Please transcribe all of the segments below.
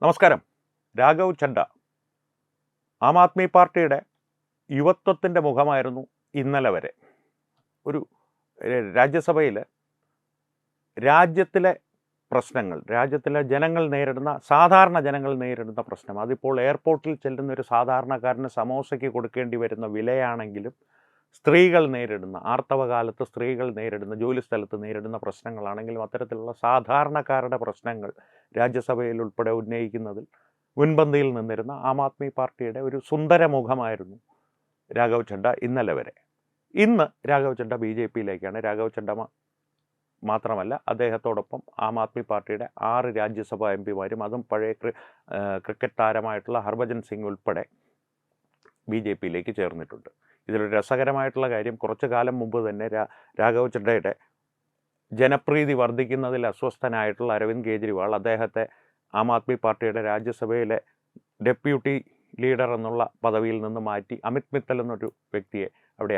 നമസ്കാരം. രാഘവ് ചഡ്ഡ ആം ആദ്മി പാർട്ടിയുടെ യുവത്വത്തിൻ്റെ മുഖമായിരുന്നു ഇന്നലെ വരെ. ഒരു രാജ്യസഭയിൽ രാജ്യത്തിലെ പ്രശ്നങ്ങൾ, രാജ്യത്തിലെ ജനങ്ങൾ നേരിടുന്ന, സാധാരണ ജനങ്ങൾ നേരിടുന്ന പ്രശ്നം, അതിപ്പോൾ എയർപോർട്ടിൽ ചെല്ലുന്ന ഒരു സാധാരണക്കാരന് സമോസയ്ക്ക് കൊടുക്കേണ്ടി വരുന്ന വിലയാണെങ്കിലും സ്ത്രീകൾ നേരിടുന്ന, ആർത്തവകാലത്ത് സ്ത്രീകൾ നേരിടുന്ന, ജോലിസ്ഥലത്ത് നേരിടുന്ന പ്രശ്നങ്ങളാണെങ്കിലും അത്തരത്തിലുള്ള സാധാരണക്കാരുടെ പ്രശ്നങ്ങൾ രാജ്യസഭയിൽ ഉൾപ്പെടെ ഉന്നയിക്കുന്നതിൽ മുൻപന്തിയിൽ നിന്നിരുന്ന ആം ആദ്മി പാർട്ടിയുടെ ഒരു സുന്ദര മുഖമായിരുന്നു രാഘവ് ചഡ്ഡ ഇന്നലെ വരെ. ഇന്ന് രാഘവ് ചഡ്ഡ BJPയിലേക്കാണ്. രാഘവ് ചഡ്ഡ മാത്രമല്ല, അദ്ദേഹത്തോടൊപ്പം ആം ആദ്മി പാർട്ടിയുടെ 6 രാജ്യസഭാ MP മാരും, അതും പഴയ ക്രിക്കറ്റ് താരമായിട്ടുള്ള ഹർഭജൻ സിംഗ് ഉൾപ്പെടെ BJPയിലേക്ക് ചേർന്നിട്ടുണ്ട്. ഇതിലൊരു രസകരമായിട്ടുള്ള കാര്യം, കുറച്ചു കാലം മുമ്പ് തന്നെ രാഘവ് ചഡ്ഡയുടെ ജനപ്രീതി വർദ്ധിക്കുന്നതിൽ അസ്വസ്ഥനായിട്ടുള്ള അരവിന്ദ് കെജ്രിവാൾ അദ്ദേഹത്തെ ആം ആദ്മി പാർട്ടിയുടെ രാജ്യസഭയിലെ ഡെപ്യൂട്ടി ലീഡർ എന്നുള്ള പദവിയിൽ നിന്ന് മാറ്റി അമിത് മിത്തൽ എന്നൊരു വ്യക്തിയെ അവിടെ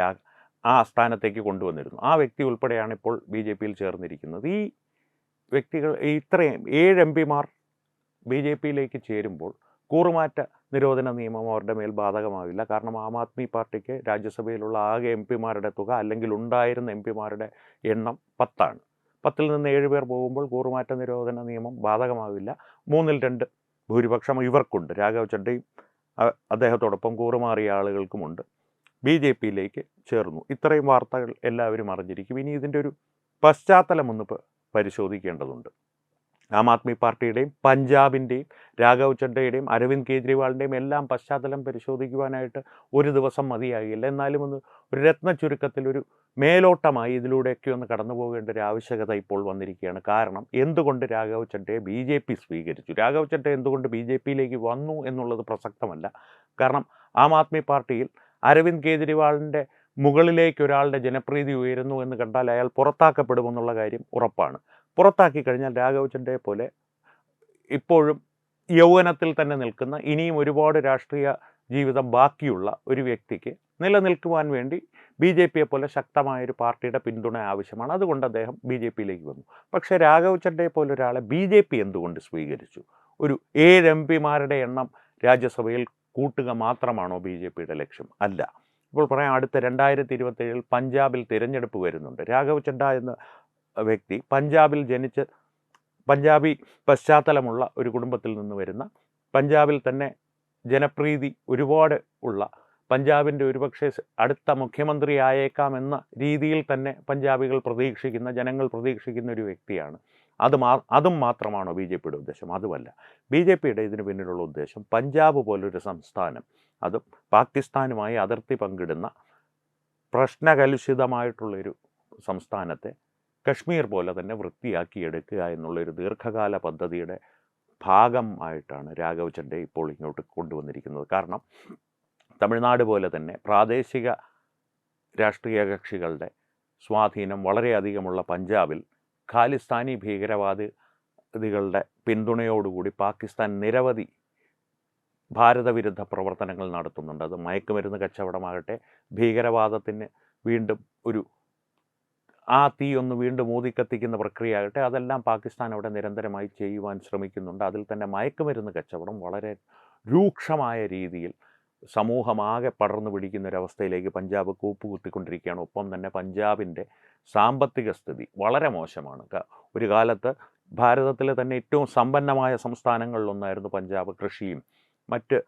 ആ സ്ഥാനത്തേക്ക് കൊണ്ടുവന്നിരുന്നു. ആ വ്യക്തി ഉൾപ്പെടെയാണ് ഇപ്പോൾ BJPയിൽ ചേർന്നിരിക്കുന്നത്. ഈ വ്യക്തികൾ, ഇത്രയും 7 MP BJPയിലേക്ക് ചേരുമ്പോൾ കൂറുമാറ്റ നിരോധന നിയമം അവരുടെ മേൽ ബാധകമാവില്ല. കാരണം ആം ആദ്മി പാർട്ടിക്ക് രാജ്യസഭയിലുള്ള ആകെ MP തുക, അല്ലെങ്കിൽ ഉണ്ടായിരുന്ന MP എണ്ണം 10ആണ്. 10ൽ നിന്ന് 7 പേർ പോകുമ്പോൾ കൂറുമാറ്റ നിരോധന നിയമം ബാധകമാവില്ല. 3ൽ 2 ഭൂരിപക്ഷം ഇവർക്കുണ്ട്. രാഘവ് ചഡ്ഡയും അദ്ദേഹത്തോടൊപ്പം കൂറുമാറിയ ആളുകൾക്കുമുണ്ട്. BJPയിലേക്ക് ചേർന്നു. ഇത്രയും വാർത്തകൾ എല്ലാവരും അറിഞ്ഞിരിക്കും. ഇനി ഇതിൻ്റെ ഒരു പശ്ചാത്തലം ഒന്ന് പരിശോധിക്കേണ്ടതുണ്ട്. ആം ആദ്മി പാർട്ടിയുടെയും പഞ്ചാബിൻ്റെയും രാഘവ് ചഡ്ഡയുടെയും അരവിന്ദ് കെജ്രിവാളിൻ്റെയും എല്ലാം പശ്ചാത്തലം പരിശോധിക്കുവാനായിട്ട് ഒരു ദിവസം മതിയാകില്ല. എന്നാലും ഒരു രത്ന ചുരുക്കത്തിൽ ഒരു മേലോട്ടമായി ഇതിലൂടെയൊക്കെ ഒന്ന് കടന്നു പോകേണ്ട ഒരു ആവശ്യകത ഇപ്പോൾ വന്നിരിക്കുകയാണ്. കാരണം എന്തുകൊണ്ട് രാഘവ് ചഡ്ഡയെ BJP സ്വീകരിച്ചു, രാഘവ് ചഡ്ഡ എന്തുകൊണ്ട് BJPയിലേക്ക് വന്നു എന്നുള്ളത് പ്രസക്തമല്ല. കാരണം ആം ആദ്മി പാർട്ടിയിൽ അരവിന്ദ് കെജ്രിവാളിൻ്റെ മുകളിലേക്ക് ഒരാളുടെ ജനപ്രീതി ഉയരുന്നു എന്ന് കണ്ടാൽ അയാൾ പുറത്താക്കപ്പെടുമെന്നുള്ള കാര്യം ഉറപ്പാണ്. പുറത്താക്കി കഴിഞ്ഞാൽ രാഘവ് ചഡ്ഡയെ പോലെ ഇപ്പോഴും യൗവനത്തിൽ തന്നെ നിൽക്കുന്ന, ഇനിയും ഒരുപാട് രാഷ്ട്രീയ ജീവിതം ബാക്കിയുള്ള ഒരു വ്യക്തിക്ക് നിലനിൽക്കുവാൻ വേണ്ടി BJPയെ പോലെ ശക്തമായൊരു പാർട്ടിയുടെ പിന്തുണ ആവശ്യമാണ്. അതുകൊണ്ട് അദ്ദേഹം BJPയിലേക്ക് വന്നു. പക്ഷേ രാഘവ് ചഡ്ഡയെ പോലെ ഒരാളെ BJP എന്തുകൊണ്ട് സ്വീകരിച്ചു? ഒരു 7 MP എണ്ണം രാജ്യസഭയിൽ കൂട്ടുക മാത്രമാണോ BJPയുടെ ലക്ഷ്യം? അല്ല. ഇപ്പോൾ പറയാം, അടുത്ത 2027 പഞ്ചാബിൽ തിരഞ്ഞെടുപ്പ് വരുന്നുണ്ട്. രാഘവ് ചഡ്ഡ എന്ന വ്യക്തി പഞ്ചാബിൽ ജനിച്ച് പഞ്ചാബി പശ്ചാത്തലമുള്ള ഒരു കുടുംബത്തിൽ നിന്ന് വരുന്ന, പഞ്ചാബിൽ തന്നെ ജനപ്രീതി ഒരുപാട് ഉള്ള, പഞ്ചാബിൻ്റെ ഒരുപക്ഷെ അടുത്ത മുഖ്യമന്ത്രി ആയേക്കാമെന്ന രീതിയിൽ തന്നെ പഞ്ചാബികൾ പ്രതീക്ഷിക്കുന്ന, ജനങ്ങൾ പ്രതീക്ഷിക്കുന്ന ഒരു വ്യക്തിയാണ്. അതും മാത്രമാണോ BJPയുടെ ഉദ്ദേശം? അതുമല്ല. BJPയുടെ ഇതിന് പിന്നിലുള്ള ഉദ്ദേശം പഞ്ചാബ് പോലൊരു സംസ്ഥാനം, അതും പാകിസ്ഥാനുമായി അതിർത്തി പങ്കിടുന്ന പ്രശ്നകലുഷിതമായിട്ടുള്ളൊരു സംസ്ഥാനത്തെ കശ്മീർ പോലെ തന്നെ വൃത്തിയാക്കിയെടുക്കുക എന്നുള്ളൊരു ദീർഘകാല പദ്ധതിയുടെ ഭാഗമായിട്ടാണ് രാഘവ് ചഡ്ഡയെ ഇപ്പോൾ ഇങ്ങോട്ട് കൊണ്ടുവന്നിരിക്കുന്നത്. കാരണം തമിഴ്നാട് പോലെ തന്നെ പ്രാദേശിക രാഷ്ട്രീയ കക്ഷികളുടെ സ്വാധീനം വളരെയധികമുള്ള പഞ്ചാബിൽ ഖാലിസ്ഥാനി ഭീകരവാദികളുടെ പിന്തുണയോടുകൂടി പാകിസ്ഥാൻ നിരവധി ഭാരതവിരുദ്ധ പ്രവർത്തനങ്ങൾ നടത്തുന്നുണ്ട്. അത് മയക്കുമരുന്ന് കച്ചവടമാകട്ടെ, ഭീകരവാദത്തിന് വീണ്ടും ആ തീ ഒന്ന് വീണ്ടും ഊതിക്കത്തിക്കുന്ന പ്രക്രിയ ആകട്ടെ, അതെല്ലാം പാകിസ്ഥാൻ അവിടെ നിരന്തരമായി ചെയ്യുവാൻ ശ്രമിക്കുന്നുണ്ട്. അതിൽ തന്നെ മയക്കുമരുന്ന് കച്ചവടം വളരെ രൂക്ഷമായ രീതിയിൽ സമൂഹമാകെ പടർന്നു പിടിക്കുന്ന ഒരവസ്ഥയിലേക്ക് പഞ്ചാബ് കൂപ്പുകുത്തിക്കൊണ്ടിരിക്കുകയാണ്. ഒപ്പം തന്നെ പഞ്ചാബിൻ്റെ സാമ്പത്തിക സ്ഥിതി വളരെ മോശമാണ്. ഒരു കാലത്ത് ഭാരതത്തിലെ തന്നെ ഏറ്റവും സമ്പന്നമായ സംസ്ഥാനങ്ങളിലൊന്നായിരുന്നു പഞ്ചാബ്, കൃഷിയും മറ്റ്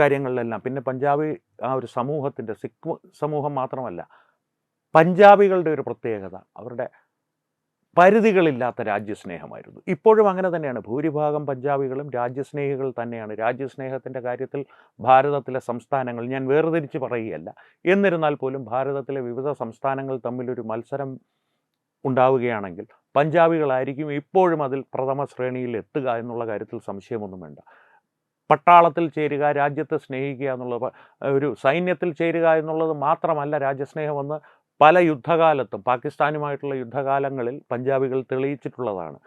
കാര്യങ്ങളിലെല്ലാം. പിന്നെ പഞ്ചാബ് ആ ഒരു സമൂഹത്തിൻ്റെ, സിഖ് സമൂഹം മാത്രമല്ല, പഞ്ചാബികളുടെ ഒരു പ്രത്യേകത അവരുടെ പരിധികളില്ലാത്ത രാജ്യസ്നേഹമായിരുന്നു. ഇപ്പോഴും അങ്ങനെ തന്നെയാണ്. ഭൂരിഭാഗം പഞ്ചാബികളും രാജ്യസ്നേഹികൾ തന്നെയാണ്. രാജ്യസ്നേഹത്തിൻ്റെ കാര്യത്തിൽ ഭാരതത്തിലെ സംസ്ഥാനങ്ങൾ, ഞാൻ വേർതിരിച്ച് പറയുകയല്ല, എന്നിരുന്നാൽ പോലും ഭാരതത്തിലെ വിവിധ സംസ്ഥാനങ്ങൾ തമ്മിലൊരു മത്സരം ഉണ്ടാവുകയാണെങ്കിൽ പഞ്ചാബികളായിരിക്കും ഇപ്പോഴും അതിൽ പ്രഥമ ശ്രേണിയിൽ എത്തുക എന്നുള്ള കാര്യത്തിൽ സംശയമൊന്നും വേണ്ട. പട്ടാളത്തിൽ ചേരുക, രാജ്യത്തെ സ്നേഹിക്കുക എന്നുള്ളത്, ഒരു സൈന്യത്തിൽ ചേരുക എന്നുള്ളത് മാത്രമല്ല രാജ്യസ്നേഹമെന്ന് പല യുദ്ധകാലത്തും, പാകിസ്ഥാനുമായിട്ടുള്ള യുദ്ധകാലങ്ങളിൽ പഞ്ചാബികൾ തെളിയിച്ചിട്ടുള്ളതാണ്.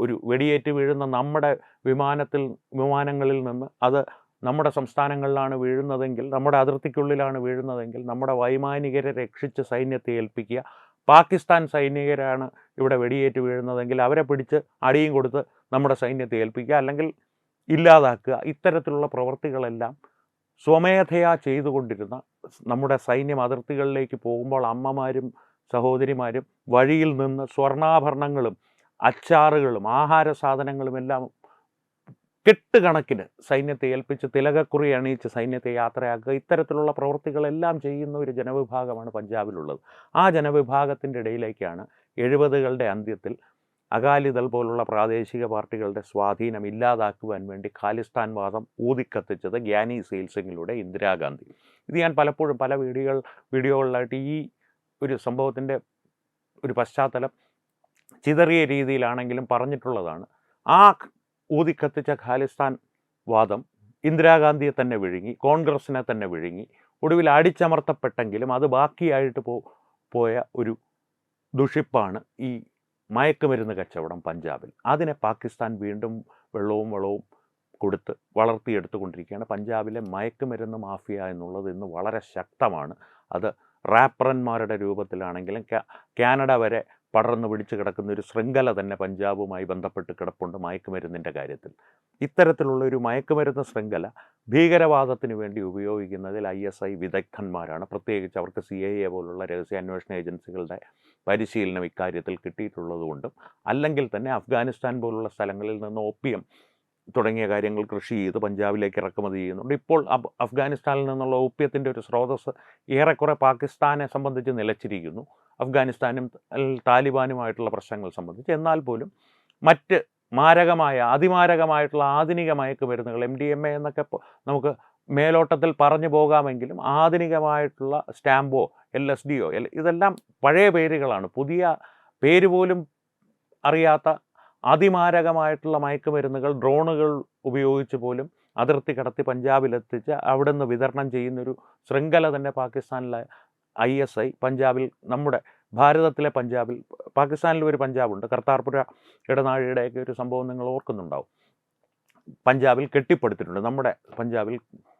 ഒരു വെടിയേറ്റ് വീഴുന്ന നമ്മുടെ വിമാനങ്ങളിൽ നിന്ന് അത് നമ്മുടെ സംസ്ഥാനങ്ങളിലാണ് വീഴുന്നതെങ്കിൽ, നമ്മുടെ അതിർത്തിക്കുള്ളിലാണ് വീഴുന്നതെങ്കിൽ, നമ്മുടെ വൈമാനികരെ രക്ഷിച്ച് സൈന്യത്തെ ഏൽപ്പിക്കുക. പാകിസ്ഥാൻ സൈനികരാണ് ഇവിടെ വെടിയേറ്റ് വീഴുന്നതെങ്കിൽ അവരെ പിടിച്ച് അടിയും കൊടുത്ത് നമ്മുടെ സൈന്യത്തെ ഏൽപ്പിക്കുക. അല്ലെങ്കിൽ ഇല്ലാതാക്കുക, ഇത്തരത്തിലുള്ള പ്രവൃത്തികളെല്ലാം സ്വമേധയാ ചെയ്തുകൊണ്ടിരുന്ന നമ്മുടെ സൈന്യം അതിർത്തികളിലേക്ക് പോകുമ്പോൾ അമ്മമാരും സഹോദരിമാരും വഴിയിൽ നിന്ന് സ്വർണ്ണാഭരണങ്ങളും അച്ചാറുകളും ആഹാര സാധനങ്ങളുമെല്ലാം കെട്ടുകണക്കിന് സൈന്യത്തെ ഏൽപ്പിച്ച് തിലകക്കുറി അണിയിച്ച് സൈന്യത്തെ യാത്രയാക്കുക, ഇത്തരത്തിലുള്ള പ്രവൃത്തികളെല്ലാം ചെയ്യുന്ന ഒരു ജനവിഭാഗമാണ് പഞ്ചാബിലുള്ളത്. ആ ജനവിഭാഗത്തിൻ്റെ ഇടയിലേക്കാണ് 70കളുടെ അന്ത്യത്തിൽ അകാലിദൾ പോലുള്ള പ്രാദേശിക പാർട്ടികളുടെ സ്വാധീനം ഇല്ലാതാക്കുവാൻ വേണ്ടി ഖാലിസ്ഥാൻ വാദം ഊതിക്കത്തിച്ചത് ഗ്യാനി സെയിൽ സിംഗിലൂടെ ഇന്ദിരാഗാന്ധി. ഇത് ഞാൻ പലപ്പോഴും പല വീഡിയോകളിലായിട്ട് ഈ ഒരു സംഭവത്തിൻ്റെ ഒരു പശ്ചാത്തലം ചിതറിയ രീതിയിലാണെങ്കിലും പറഞ്ഞിട്ടുള്ളതാണ്. ആ ഊതിക്കത്തിച്ച ഖാലിസ്ഥാൻ വാദം ഇന്ദിരാഗാന്ധിയെ തന്നെ വിഴുങ്ങി, കോൺഗ്രസിനെ തന്നെ വിഴുങ്ങി, ഒടുവിൽ അടിച്ചമർത്തപ്പെട്ടെങ്കിലും അത് ബാക്കിയായിട്ട് പോയ ഒരു ദുഷിപ്പാണ് ഈ മയക്കുമരുന്ന് കച്ചവടം പഞ്ചാബിൽ. അതിനെ പാകിസ്ഥാൻ വീണ്ടും വെള്ളവും കൊടുത്ത് വളർത്തിയെടുത്തുകൊണ്ടിരിക്കുകയാണ്. പഞ്ചാബിലെ മയക്കുമരുന്ന് മാഫിയ എന്നുള്ളത് ഇന്ന് വളരെ ശക്തമാണ്. അത് റാപ്പറന്മാരുടെ രൂപത്തിലാണെങ്കിലും കാനഡ വരെ പടർന്നു പിടിച്ച് കിടക്കുന്ന ഒരു ശൃംഖല തന്നെ പഞ്ചാബുമായി ബന്ധപ്പെട്ട് കിടപ്പുണ്ട് മയക്കുമരുന്നിൻ്റെ കാര്യത്തിൽ. ഇത്തരത്തിലുള്ള ഒരു മയക്കുമരുന്ന് ശൃംഖല ഭീകരവാദത്തിന് വേണ്ടി ഉപയോഗിക്കുന്നതിൽ ISI വിദഗ്ധന്മാരാണ്. പ്രത്യേകിച്ച് അവർക്ക് CIA പോലുള്ള രഹസ്യാന്വേഷണ ഏജൻസികളുടെ പരിശീലനം ഇക്കാര്യത്തിൽ കിട്ടിയിട്ടുള്ളതുകൊണ്ടും, അല്ലെങ്കിൽ തന്നെ അഫ്ഗാനിസ്ഥാൻ പോലുള്ള സ്ഥലങ്ങളിൽ നിന്ന് ഓപ്പിയം തുടങ്ങിയ കാര്യങ്ങൾ കൃഷി ചെയ്ത് പഞ്ചാബിലേക്ക് ഇറക്കുമതി ചെയ്യുന്നുണ്ട്. ഇപ്പോൾ അഫ്ഗാനിസ്ഥാനിൽ നിന്നുള്ള ഓപ്പിയത്തിൻ്റെ ഒരു സ്രോതസ്സ് ഏറെക്കുറെ പാകിസ്ഥാനെ സംബന്ധിച്ച് നിലച്ചിരിക്കുന്നു, അഫ്ഗാനിസ്ഥാനും താലിബാനുമായിട്ടുള്ള പ്രശ്നങ്ങൾ സംബന്ധിച്ച്. എന്നാൽ പോലും മറ്റ് അതിമാരകമായിട്ടുള്ള ആധുനിക മയക്കുമരുന്നുകൾ MDMA എന്നൊക്കെ നമുക്ക് മേലോട്ടത്തിൽ പറഞ്ഞു പോകാമെങ്കിലും ആധുനികമായിട്ടുള്ള സ്റ്റാമ്പോ LSDയോ ഇതെല്ലാം പഴയ പേരുകളാണ്. പുതിയ പേര് പോലും അറിയാത്ത അതിമാരകമായിട്ടുള്ള മയക്കുമരുന്നുകൾ ഡ്രോണുകൾ ഉപയോഗിച്ച് പോലും അതിർത്തി കടത്തി പഞ്ചാബിലെത്തിച്ച് അവിടെ നിന്ന് വിതരണം ചെയ്യുന്നൊരു ശൃംഖല തന്നെ പാകിസ്ഥാനിലെ ISI പഞ്ചാബിൽ, നമ്മുടെ ഭാരതത്തിലെ പഞ്ചാബിൽ, പാകിസ്ഥാനിൽ ഒരു പഞ്ചാബുണ്ട്, കർത്താർപുര ഇടനാഴിയുടെയൊക്കെ ഒരു സംഭവം നിങ്ങൾ ഓർക്കുന്നുണ്ടാവും, പഞ്ചാബിൽ കെട്ടിപ്പടുത്തിട്ടുണ്ട്, നമ്മുടെ പഞ്ചാബിൽ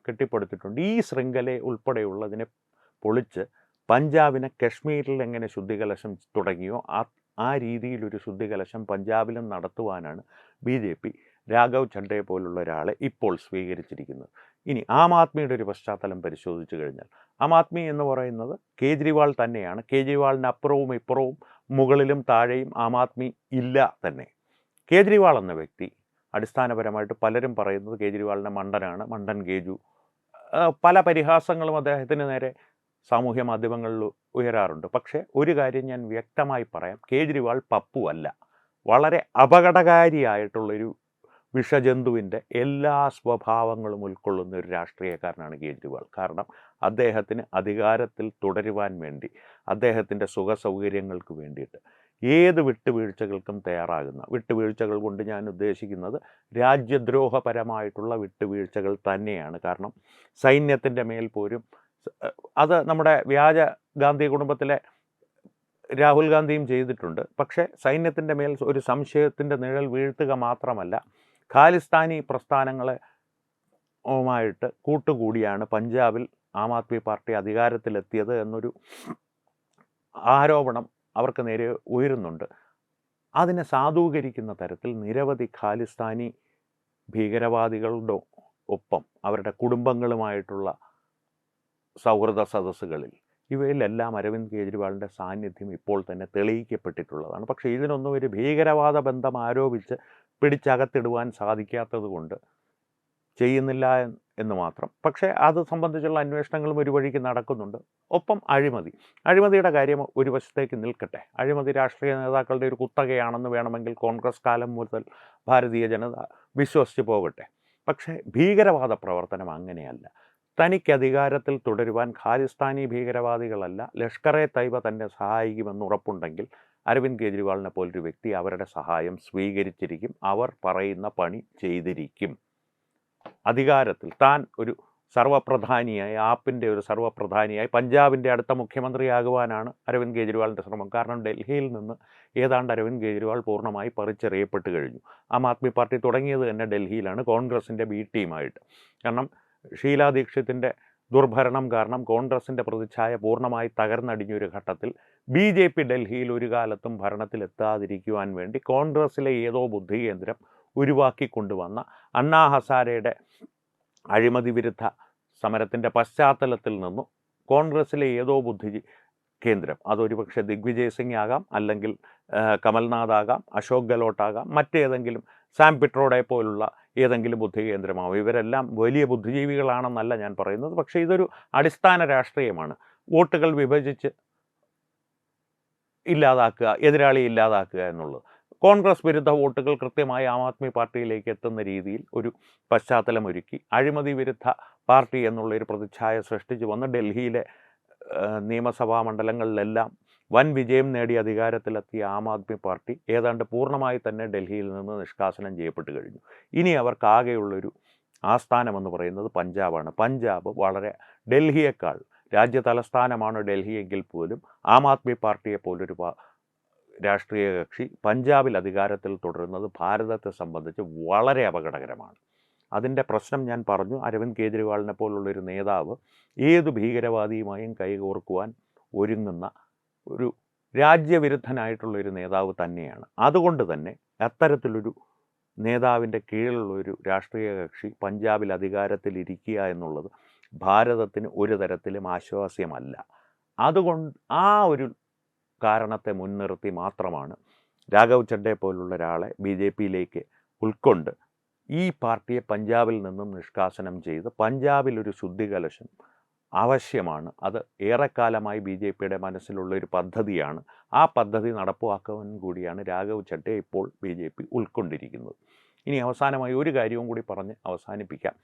കെട്ടിപ്പടുത്തിട്ടുണ്ട്. ഈ ശൃംഖല ഉൾപ്പെടെയുള്ളതിനെ പൊളിച്ച് പഞ്ചാബിനെ കശ്മീരിൽ എങ്ങനെ ശുദ്ധികലശം തുടങ്ങിയോ ആ രീതിയിലൊരു ശുദ്ധികലശം പഞ്ചാബിലും നടത്തുവാനാണ് BJP രാഘവ് ചഡ്ഡയെ പോലുള്ള ഒരാളെ ഇപ്പോൾ സ്വീകരിച്ചിരിക്കുന്നത്. ഇനി ആം ആദ്മിയുടെ ഒരു പശ്ചാത്തലം പരിശോധിച്ചു കഴിഞ്ഞാൽ ആം ആദ്മി എന്ന് പറയുന്നത് കേജ്രിവാൾ തന്നെയാണ്. കേജ്രിവാളിന് അപ്പുറവും ഇപ്പുറവും മുകളിലും താഴെയും ആം ആദ്മി ഇല്ല തന്നെ. കേജ്രിവാൾ എന്ന വ്യക്തി അടിസ്ഥാനപരമായിട്ട് പലരും പറയുന്നത് കേജ്രിവാളിനെ മണ്ടനാണ്, മണ്ടൻ കേജു, പല പരിഹാസങ്ങളും അദ്ദേഹത്തിന് നേരെ സാമൂഹ്യ മാധ്യമങ്ങളിൽ ഉയരാറുണ്ട്. പക്ഷേ ഒരു കാര്യം ഞാൻ വ്യക്തമായി പറയാം, കേജ്രിവാൾ പപ്പു അല്ല. വളരെ അപകടകാരിയായിട്ടുള്ളൊരു വിഷജന്തുവിൻ്റെ എല്ലാ സ്വഭാവങ്ങളും ഉൾക്കൊള്ളുന്ന ഒരു രാഷ്ട്രീയക്കാരനാണ് കേജ്രിവാൾ. കാരണം അദ്ദേഹത്തിന് അധികാരത്തിൽ തുടരുവാൻ വേണ്ടി, അദ്ദേഹത്തിൻ്റെ സുഖ സൗകര്യങ്ങൾക്ക് വേണ്ടിയിട്ട് ഏത് വിട്ടുവീഴ്ചകൾക്കും തയ്യാറാകുന്ന, വിട്ടുവീഴ്ചകൾ കൊണ്ട് ഞാൻ ഉദ്ദേശിക്കുന്നത് രാജ്യദ്രോഹപരമായിട്ടുള്ള വിട്ടുവീഴ്ചകൾ തന്നെയാണ്. കാരണം സൈന്യത്തിൻ്റെ മേൽ പോലും, അത് നമ്മുടെ വ്യാജ ഗാന്ധി കുടുംബത്തിലെ രാഹുൽ ഗാന്ധിയും ചെയ്തിട്ടുണ്ട്. പക്ഷേ സൈന്യത്തിൻ്റെ മേൽ ഒരു സംശയത്തിൻ്റെ നിഴൽ വീഴ്ത്തുക മാത്രമല്ല, ഖാലിസ്ഥാനി പ്രസ്ഥാനങ്ങളുമായിട്ട് കൂട്ടുകൂടിയാണ് പഞ്ചാബിൽ ആം ആദ്മി പാർട്ടി അധികാരത്തിലെത്തിയത് എന്നൊരു ആരോപണം അവർക്ക് നേരെ ഉയരുന്നുണ്ട്. അതിനെ സാധൂകരിക്കുന്ന തരത്തിൽ നിരവധി ഖാലിസ്ഥാനി ഭീകരവാദികളുടെ ഒപ്പം അവരുടെ കുടുംബങ്ങളുമായിട്ടുള്ള സൗഹൃദ സദസ്സുകളിൽ ഇവയിലെല്ലാം അരവിന്ദ് കെജ്രിവാളിൻ്റെ സാന്നിധ്യം ഇപ്പോൾ തന്നെ തെളിയിക്കപ്പെട്ടിട്ടുള്ളതാണ്. പക്ഷേ ഇതിനൊന്നും ഒരു ഭീകരവാദ ബന്ധം ആരോപിച്ച് പിടിച്ചകത്തിടുവാൻ സാധിക്കാത്തത് കൊണ്ട് ചെയ്യുന്നില്ല എന്ന് മാത്രം. പക്ഷേ അത് സംബന്ധിച്ചുള്ള അന്വേഷണങ്ങളും ഒരു വഴിക്ക് നടക്കുന്നുണ്ട്. ഒപ്പം അഴിമതിയുടെ കാര്യം ഒരു വശത്തേക്ക് നിൽക്കട്ടെ. അഴിമതി രാഷ്ട്രീയ നേതാക്കളുടെ ഒരു കുത്തകയാണെന്ന് വേണമെങ്കിൽ കോൺഗ്രസ് കാലം മുതൽ ഭാരതീയ ജനത വിശ്വസിച്ച് പോകട്ടെ. പക്ഷേ ഭീകരവാദ പ്രവർത്തനം അങ്ങനെയല്ല. തനിക്ക് അധികാരത്തിൽ തുടരുവാൻ ഖാലിസ്ഥാനി ഭീകരവാദികളല്ല, ലഷ്കർ-എ തൈബ തന്നെ സഹായിക്കുമെന്ന് ഉറപ്പുണ്ടെങ്കിൽ അരവിന്ദ് കെജ്രിവാളിനെ പോലൊരു വ്യക്തി അവരുടെ സഹായം സ്വീകരിച്ചിരിക്കും. അവർ പറയുന്ന പണി ചെയ്തിരിക്കും. അധികാരത്തിൽ താൻ ഒരു സർവപ്രധാനിയായി, ആപ്പിൻ്റെ ഒരു സർവപ്രധാനിയായി പഞ്ചാബിൻ്റെ അടുത്ത മുഖ്യമന്ത്രിയാകുവാനാണ് അരവിന്ദ് കെജ്രിവാളിൻ്റെ ശ്രമം. കാരണം ഡൽഹിയിൽ നിന്ന് ഏതാണ്ട് അരവിന്ദ് കെജ്രിവാൾ പൂർണ്ണമായി പറിച്ചെറിയപ്പെട്ട് കഴിഞ്ഞു. ആം ആദ്മി പാർട്ടി തുടങ്ങിയത് തന്നെ ഡൽഹിയിലാണ്, കോൺഗ്രസിൻ്റെ B ടീമായിട്ട്. കാരണം ഷീലാ ദീക്ഷിത്തിൻ്റെ ദുർഭരണം കാരണം കോൺഗ്രസിൻ്റെ പ്രതിച്ഛായ പൂർണ്ണമായി തകർന്നടിഞ്ഞൊരു ഘട്ടത്തിൽ BJP ഡൽഹിയിൽ ഒരു കാലത്തും ഭരണത്തിലെത്താതിരിക്കുവാൻ വേണ്ടി കോൺഗ്രസിലെ ഏതോ ബുദ്ധി കേന്ദ്രം ഉരുവാക്കി കൊണ്ടുവന്ന അണ്ണാ ഹസാരയുടെ അഴിമതി വിരുദ്ധ സമരത്തിൻ്റെ പശ്ചാത്തലത്തിൽ നിന്നും കോൺഗ്രസ്സിലെ ഏതോ ബുദ്ധി കേന്ദ്രം, അതൊരുപക്ഷെ ദിഗ്വിജയ് സിംഗ് ആകാം, അല്ലെങ്കിൽ കമൽനാഥ് ആകാം, അശോക് ഗെഹ്ലോട്ട് ആകാം, മറ്റേതെങ്കിലും സാം പിട്രോഡെ പോലുള്ള ഏതെങ്കിലും ബുദ്ധി കേന്ദ്രമാവും. ഇവരെല്ലാം വലിയ ബുദ്ധിജീവികളാണെന്നല്ല ഞാൻ പറയുന്നത്. പക്ഷേ ഇതൊരു അടിസ്ഥാന രാഷ്ട്രീയമാണ്. വോട്ടുകൾ വിഭജിച്ച് ഇല്ലാതാക്കുക, എതിരാളിയെ ഇല്ലാതാക്കുക എന്നുള്ളത്. കോൺഗ്രസ് വിരുദ്ധ വോട്ടുകൾ കൃത്യമായി ആം ആദ്മി പാർട്ടിയിലേക്ക് എത്തുന്ന രീതിയിൽ ഒരു പശ്ചാത്തലമൊരുക്കി അഴിമതി വിരുദ്ധ പാർട്ടി എന്നുള്ളൊരു പ്രതിച്ഛായ സൃഷ്ടിച്ചു വന്ന് ഡൽഹിയിലെ നിയമസഭാ മണ്ഡലങ്ങളിലെല്ലാം വൻ വിജയം നേടി അധികാരത്തിലെത്തിയ ആം ആദ്മി പാർട്ടി ഏതാണ്ട് പൂർണ്ണമായി തന്നെ ഡൽഹിയിൽ നിന്ന് നിഷ്കാസനം ചെയ്യപ്പെട്ട് കഴിഞ്ഞു. ഇനി അവർക്കാകെയുള്ളൊരു ആസ്ഥാനമെന്ന് പറയുന്നത് പഞ്ചാബാണ്. പഞ്ചാബ് വളരെ ഡൽഹിയേക്കാൾ, രാജ്യ തലസ്ഥാനമാണ് ഡൽഹി എങ്കിൽ പോലും ആം ആദ്മി പാർട്ടിയെ പോലൊരു രാഷ്ട്രീയ കക്ഷി പഞ്ചാബിൽ അധികാരത്തിൽ തുടരുന്നത് ഭാരതത്തെ സംബന്ധിച്ച് വളരെ അപകടകരമാണ്. അതിൻ്റെ പ്രശ്നം ഞാൻ പറഞ്ഞു. അരവിന്ദ് കെജ്രിവാളിനെ പോലുള്ളൊരു നേതാവ് ഏതു ഭീകരവാദിയുമായും കൈകോർക്കുവാൻ ഒരുങ്ങുന്ന ഒരു രാജ്യവിരുദ്ധനായിട്ടുള്ളൊരു നേതാവ് തന്നെയാണ്. അതുകൊണ്ട് തന്നെ അത്തരത്തിലൊരു നേതാവിൻ്റെ കീഴിലുള്ളൊരു രാഷ്ട്രീയ കക്ഷി പഞ്ചാബിൽ അധികാരത്തിലിരിക്കുക എന്നുള്ളത് ഭാരതത്തിന് ഒരു തരത്തിലും ആശ്വാസ്യമല്ല. അതുകൊണ്ട് ആ ഒരു കാരണത്തെ മുൻനിർത്തി മാത്രമാണ് രാഘവ് ചഡ്ഡയെ പോലുള്ള ഒരാളെ BJPയിലേക്ക് ഉൾക്കൊണ്ട് ഈ പാർട്ടിയെ പഞ്ചാബിൽ നിന്നും നിഷ്കാസനം ചെയ്ത് പഞ്ചാബിലൊരു ശുദ്ധികലശം ആവശ്യമാണ്. അത് ഏറെക്കാലമായി BJPയുടെ മനസ്സിലുള്ളൊരു പദ്ധതിയാണ്. ആ പദ്ധതി നടപ്പാക്കുവാൻ കൂടിയാണ് രാഘവ് ചഡ്ഡയെ ഇപ്പോൾ BJP ഉൾക്കൊണ്ടിരിക്കുന്നത്. ഇനി അവസാനമായി ഒരു കാര്യവും കൂടി പറഞ്ഞ് അവസാനിപ്പിക്കാം.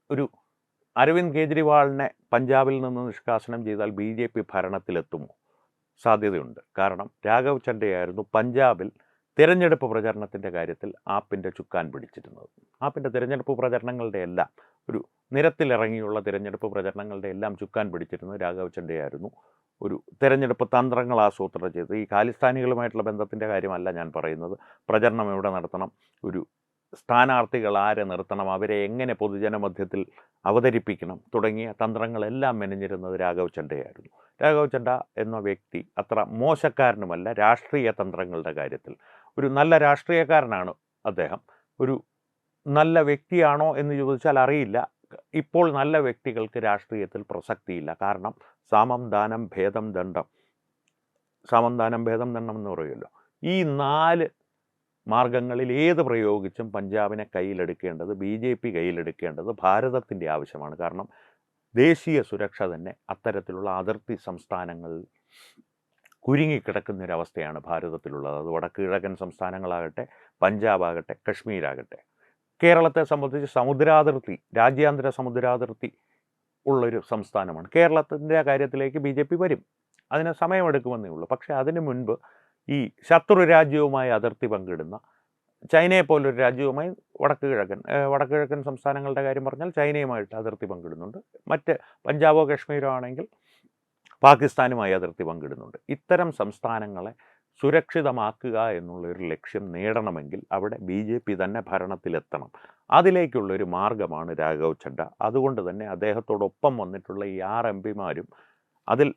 ഒരു അരവിന്ദ് കെജ്രിവാളിനെ പഞ്ചാബിൽ നിന്ന് നിഷ്കാസനം ചെയ്താൽ BJP ഭരണത്തിലെത്തുമോ? സാധ്യതയുണ്ട്. കാരണം രാഘവ് ചഡ്ഡയായിരുന്നു പഞ്ചാബിൽ തിരഞ്ഞെടുപ്പ് പ്രചരണത്തിൻ്റെ കാര്യത്തിൽ ആപ്പിൻ്റെ ചുക്കാൻ പിടിച്ചിരുന്നത്. ആപ്പിൻ്റെ തിരഞ്ഞെടുപ്പ് പ്രചരണങ്ങളുടെ എല്ലാം, ഒരു നിരത്തിലിറങ്ങിയുള്ള തിരഞ്ഞെടുപ്പ് പ്രചരണങ്ങളുടെ എല്ലാം ചുക്കാൻ പിടിച്ചിരുന്നത് രാഘവ് ചഡ്ഡയായിരുന്നു. ഒരു തിരഞ്ഞെടുപ്പ് തന്ത്രങ്ങൾ ആസൂത്രണം ചെയ്ത്, ഈ ഖാലിസ്ഥാനികളുമായിട്ടുള്ള ബന്ധത്തിൻ്റെ കാര്യമല്ല ഞാൻ പറയുന്നത്, പ്രചരണം എവിടെ നടത്തണം, ഒരു സ്ഥാനാർത്ഥികൾ ആരെ നിർത്തണം, അവരെ എങ്ങനെ പൊതുജനമധ്യത്തിൽ അവതരിപ്പിക്കണം തുടങ്ങിയ തന്ത്രങ്ങളെല്ലാം മെനഞ്ഞിരുന്നത് രാഘവ് ചഡ്ഡയായിരുന്നു. രാഘവ് ചഡ്ഡ എന്ന വ്യക്തി അത്ര മോശക്കാരനുമല്ല രാഷ്ട്രീയ തന്ത്രങ്ങളുടെ കാര്യത്തിൽ. ഒരു നല്ല രാഷ്ട്രീയക്കാരനാണ് അദ്ദേഹം. ഒരു നല്ല വ്യക്തിയാണോ എന്ന് ചോദിച്ചാൽ അറിയില്ല. ഇപ്പോൾ നല്ല വ്യക്തികൾക്ക് രാഷ്ട്രീയത്തിൽ പ്രസക്തിയില്ല. കാരണം സാമം ദാനം ഭേദം ദണ്ഡം, സാമം ദാനം ഭേദം ദണ്ഡം എന്ന് പറയുമല്ലോ. ഈ 4 മാർഗങ്ങളിൽ ഏത് പ്രയോഗിച്ചും പഞ്ചാബിനെ കയ്യിലെടുക്കേണ്ടത്, BJP കയ്യിലെടുക്കേണ്ടത് ഭാരതത്തിൻ്റെ ആവശ്യമാണ്. കാരണം ദേശീയ സുരക്ഷ തന്നെ അത്തരത്തിലുള്ള അതിർത്തി സംസ്ഥാനങ്ങളിൽ കുരുങ്ങിക്കിടക്കുന്നൊരവസ്ഥയാണ് ഭാരതത്തിലുള്ളത്. അത് വടക്ക് കിഴക്കൻ സംസ്ഥാനങ്ങളാകട്ടെ, പഞ്ചാബാകട്ടെ, കശ്മീരാകട്ടെ. കേരളത്തെ സംബന്ധിച്ച് സമുദ്രാതിർത്തി, രാജ്യാന്തര സമുദ്രാതിർത്തി ഉള്ളൊരു സംസ്ഥാനമാണ്. കേരളത്തിൻ്റെ കാര്യത്തിലേക്ക് BJP വരും. അതിന് സമയമെടുക്കുമെന്നേ ഉള്ളൂ. പക്ഷേ അതിനു മുൻപ് ഈ ശത്രു രാജ്യവുമായി അതിർത്തി പങ്കിടുന്ന ചൈനയെ പോലൊരു രാജ്യവുമായി വടക്ക് കിഴക്കൻ സംസ്ഥാനങ്ങളുടെ കാര്യം പറഞ്ഞാൽ ചൈനയുമായിട്ട് അതിർത്തി പങ്കിടുന്നുണ്ട്. മറ്റ് പഞ്ചാബോ കശ്മീരോ ആണെങ്കിൽ പാകിസ്ഥാനുമായി അതിർത്തി പങ്കിടുന്നുണ്ട്. ഇത്തരം സംസ്ഥാനങ്ങളെ സുരക്ഷിതമാക്കുക എന്നുള്ളൊരു ലക്ഷ്യം നേടണമെങ്കിൽ അവിടെ BJP തന്നെ ഭരണത്തിലെത്തണം. അതിലേക്കുള്ളൊരു മാർഗമാണ് രാഘവ് ചഡ്ഡ. അതുകൊണ്ട് തന്നെ അദ്ദേഹത്തോടൊപ്പം വന്നിട്ടുള്ള ഈ 6 MPമാരും അതിൽ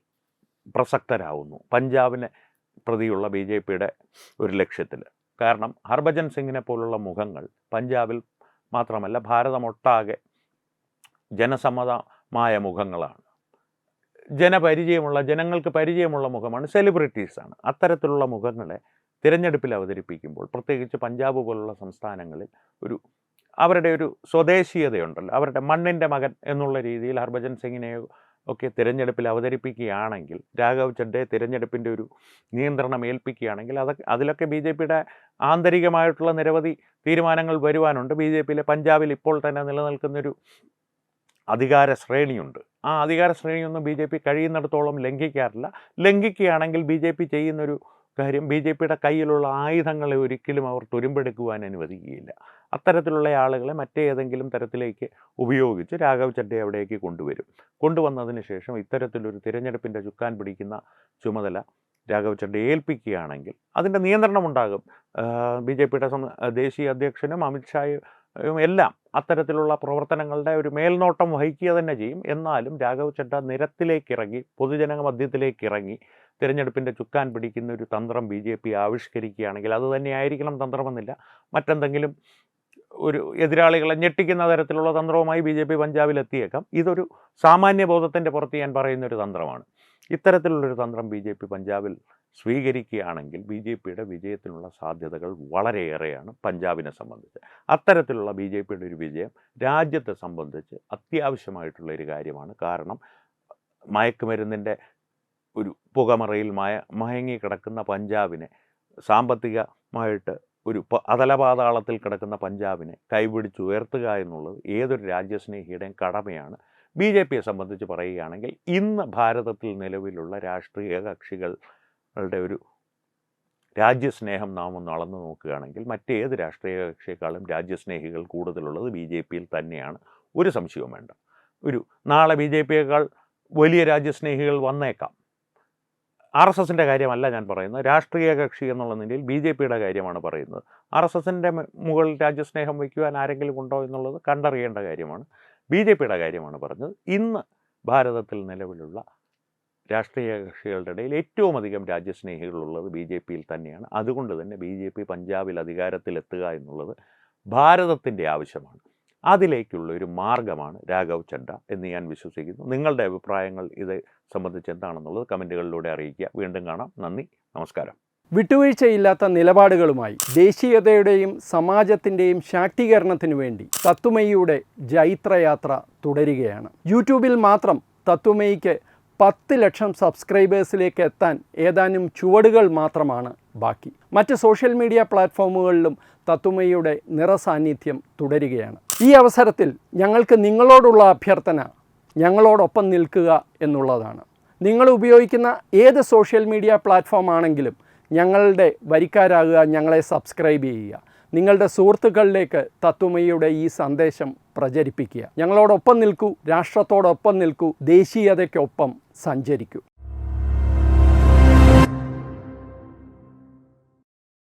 പ്രസക്തരാകുന്നു പഞ്ചാബിനെ പ്രതിയുള്ള BJPയുടെ ഒരു ലക്ഷ്യത്തിൽ. കാരണം ഹർഭജൻ സിംഗിനെ പോലുള്ള മുഖങ്ങൾ പഞ്ചാബിൽ മാത്രമല്ല ഭാരതമൊട്ടാകെ ജനസമ്മതമായ മുഖങ്ങളാണ്. ജനങ്ങൾക്ക് പരിചയമുള്ള മുഖമാണ്, സെലിബ്രിറ്റീസാണ്. അത്തരത്തിലുള്ള മുഖങ്ങളെ തിരഞ്ഞെടുപ്പിൽ അവതരിപ്പിക്കുമ്പോൾ, പ്രത്യേകിച്ച് പഞ്ചാബ് പോലുള്ള സംസ്ഥാനങ്ങളിൽ അവരുടെ ഒരു സ്വദേശീയതയുണ്ടല്ലോ, അവരുടെ മണ്ണിൻ്റെ മകൻ എന്നുള്ള രീതിയിൽ ഹർഭജൻ സിംഗിനെയോ ഒക്കെ തിരഞ്ഞെടുപ്പിൽ അവതരിപ്പിക്കുകയാണെങ്കിൽ, രാഘവ് ചഡ്ഡയെ തിരഞ്ഞെടുപ്പിൻ്റെ ഒരു നിയന്ത്രണം ഏൽപ്പിക്കുകയാണെങ്കിൽ അതിലൊക്കെ BJPയുടെ ആന്തരികമായിട്ടുള്ള നിരവധി തീരുമാനങ്ങൾ വരുവാനുണ്ട്. BJPയിലെ പഞ്ചാബിൽ ഇപ്പോൾ തന്നെ നിലനിൽക്കുന്നൊരു അധികാര ശ്രേണിയുണ്ട്. ആ അധികാര ശ്രേണിയൊന്നും BJP കഴിയുന്നിടത്തോളം ലംഘിക്കാറില്ല. ലംഘിക്കുകയാണെങ്കിൽ BJP ചെയ്യുന്നൊരു കാര്യം, BJPയുടെ കയ്യിലുള്ള ആയുധങ്ങളെ ഒരിക്കലും അവർ തുരുമ്പെടുക്കുവാൻ അനുവദിക്കുകയില്ല. അത്തരത്തിലുള്ള ആളുകളെ മറ്റേതെങ്കിലും തരത്തിലേക്ക് ഉപയോഗിച്ച് രാഘവ് ചഡ്ഡയെ അവിടേക്ക് കൊണ്ടുവന്നതിന് ശേഷം ഇത്തരത്തിലൊരു തിരഞ്ഞെടുപ്പിൻ്റെ ചുക്കാൻ പിടിക്കുന്ന ചുമതല രാഘവ് ചഡ്ഡയെ ഏൽപ്പിക്കുകയാണെങ്കിൽ അതിൻ്റെ നിയന്ത്രണമുണ്ടാകും. BJPയുടെ ദേശീയ അധ്യക്ഷനും അമിത്ഷായും എല്ലാം അത്തരത്തിലുള്ള പ്രവർത്തനങ്ങളുടെ ഒരു മേൽനോട്ടം വഹിക്കുക തന്നെ ചെയ്യും. എന്നാലും രാഘവ് ചഡ്ഡ നിരത്തിലേക്കിറങ്ങി, പൊതുജന മധ്യത്തിലേക്കിറങ്ങി തിരഞ്ഞെടുപ്പിൻ്റെ ചുക്കാൻ പിടിക്കുന്ന ഒരു തന്ത്രം BJP ആവിഷ്കരിക്കുകയാണെങ്കിൽ അത് തന്നെയായിരിക്കണം തന്ത്രമെന്നില്ല, മറ്റെന്തെങ്കിലും ഒരു എതിരാളികളെ ഞെട്ടിക്കുന്ന തരത്തിലുള്ള തന്ത്രവുമായി BJP പഞ്ചാബിലെത്തിയേക്കാം. ഇതൊരു സാമാന്യ ബോധത്തിൻ്റെ പുറത്ത് ഞാൻ പറയുന്നൊരു തന്ത്രമാണ്. ഇത്തരത്തിലുള്ളൊരു തന്ത്രം BJP പഞ്ചാബിൽ സ്വീകരിക്കുകയാണെങ്കിൽ BJPയുടെ വിജയത്തിനുള്ള സാധ്യതകൾ വളരെയേറെയാണ് പഞ്ചാബിനെ സംബന്ധിച്ച്. അത്തരത്തിലുള്ള BJPയുടെ ഒരു വിജയം രാജ്യത്തെ സംബന്ധിച്ച് അത്യാവശ്യമായിട്ടുള്ളൊരു കാര്യമാണ്. കാരണം മയക്കുമരുന്നിൻ്റെ ഒരു പുകമറയിൽ മയങ്ങിക്കിടക്കുന്ന പഞ്ചാബിനെ, സാമ്പത്തികമായിട്ട് ഒരു അതലപാതാളത്തിൽ കിടക്കുന്ന പഞ്ചാബിനെ കൈപിടിച്ചുയർത്തുക എന്നുള്ളത് ഏതൊരു രാജ്യസ്നേഹിയുടെയും കടമയാണ്. BJPയെ സംബന്ധിച്ച് പറയുകയാണെങ്കിൽ ഇന്ന് ഭാരതത്തിൽ നിലവിലുള്ള രാഷ്ട്രീയ കക്ഷികളുടെ ഒരു രാജ്യസ്നേഹം നാം ഒന്ന് അളന്നു നോക്കുകയാണെങ്കിൽ മറ്റേത് രാഷ്ട്രീയ കക്ഷിയേക്കാളും രാജ്യസ്നേഹികൾ കൂടുതലുള്ളത് BJPയിൽ തന്നെയാണ്. ഒരു സംശയവും വേണ്ട. നാളെ BJPയേക്കാൾ വലിയ രാജ്യസ്നേഹികൾ വന്നേക്കാം. RSSൻ്റെ കാര്യമല്ല ഞാൻ പറയുന്നത്, രാഷ്ട്രീയ കക്ഷി എന്നുള്ള നിലയിൽ BJPയുടെ കാര്യമാണ് പറയുന്നത്. RSSൻ്റെ മുകളിൽ രാജ്യസ്നേഹം വയ്ക്കുവാൻ ആരെങ്കിലും ഉണ്ടോ എന്നുള്ളത് കണ്ടറിയേണ്ട കാര്യമാണ്. BJPയുടെ കാര്യമാണ് പറഞ്ഞത്. ഇന്ന് ഭാരതത്തിൽ നിലവിലുള്ള രാഷ്ട്രീയ കക്ഷികളുടെ ഇടയിൽ ഏറ്റവും അധികം രാജ്യസ്നേഹികളുള്ളത് BJPയിൽ തന്നെയാണ്. അതുകൊണ്ട് തന്നെ BJP പഞ്ചാബിൽ അധികാരത്തിലെത്തുക എന്നുള്ളത് ഭാരതത്തിൻ്റെ ആവശ്യമാണ്. അതിലേക്കുള്ള ഒരു മാർഗമാണ് രാഘവ് ചഡ്ഡ എന്ന് ഞാൻ വിശ്വസിക്കുന്നു. നിങ്ങളുടെ അഭിപ്രായങ്ങൾ ഇത് സംബന്ധിച്ച് എന്താണെന്നുള്ളത് കമൻറ്റുകളിലൂടെ അറിയിക്കുക. വീണ്ടും കാണാം. നന്ദി, നമസ്കാരം. വിട്ടുവീഴ്ചയില്ലാത്ത നിലപാടുകളുമായി ദേശീയതയുടെയും സമാജത്തിൻ്റെയും ശാക്തീകരണത്തിനു വേണ്ടി തത്വമയിയുടെ ജൈത്രയാത്ര തുടരുകയാണ്. യൂട്യൂബിൽ മാത്രം തത്വമയിക്ക് 10 ലക്ഷം സബ്സ്ക്രൈബേഴ്സിലേക്ക് എത്താൻ ഏതാനും ചുവടുകൾ മാത്രമാണ് ബാക്കി. മറ്റ് സോഷ്യൽ മീഡിയ പ്ലാറ്റ്ഫോമുകളിലും തത്വമയിയുടെ നിറസാന്നിധ്യം തുടരുകയാണ്. ഈ അവസരത്തിൽ ഞങ്ങൾക്ക് നിങ്ങളോടുള്ള അഭ്യർത്ഥന ഞങ്ങളോടൊപ്പം നിൽക്കുക എന്നുള്ളതാണ്. നിങ്ങൾ ഉപയോഗിക്കുന്ന ഏത് സോഷ്യൽ മീഡിയ പ്ലാറ്റ്ഫോം ആണെങ്കിലും ഞങ്ങളുടെ വരിക്കാരാകുക, ഞങ്ങളെ സബ്സ്ക്രൈബ് ചെയ്യുക, നിങ്ങളുടെ സുഹൃത്തുക്കളിലേക്ക് തത്വമയിയുടെ ഈ സന്ദേശം പ്രചരിപ്പിക്കുക. ഞങ്ങളോടൊപ്പം നിൽക്കൂ, രാഷ്ട്രത്തോടൊപ്പം നിൽക്കൂ, ദേശീയതയ്ക്കൊപ്പം സഞ്ചരിക്കൂ.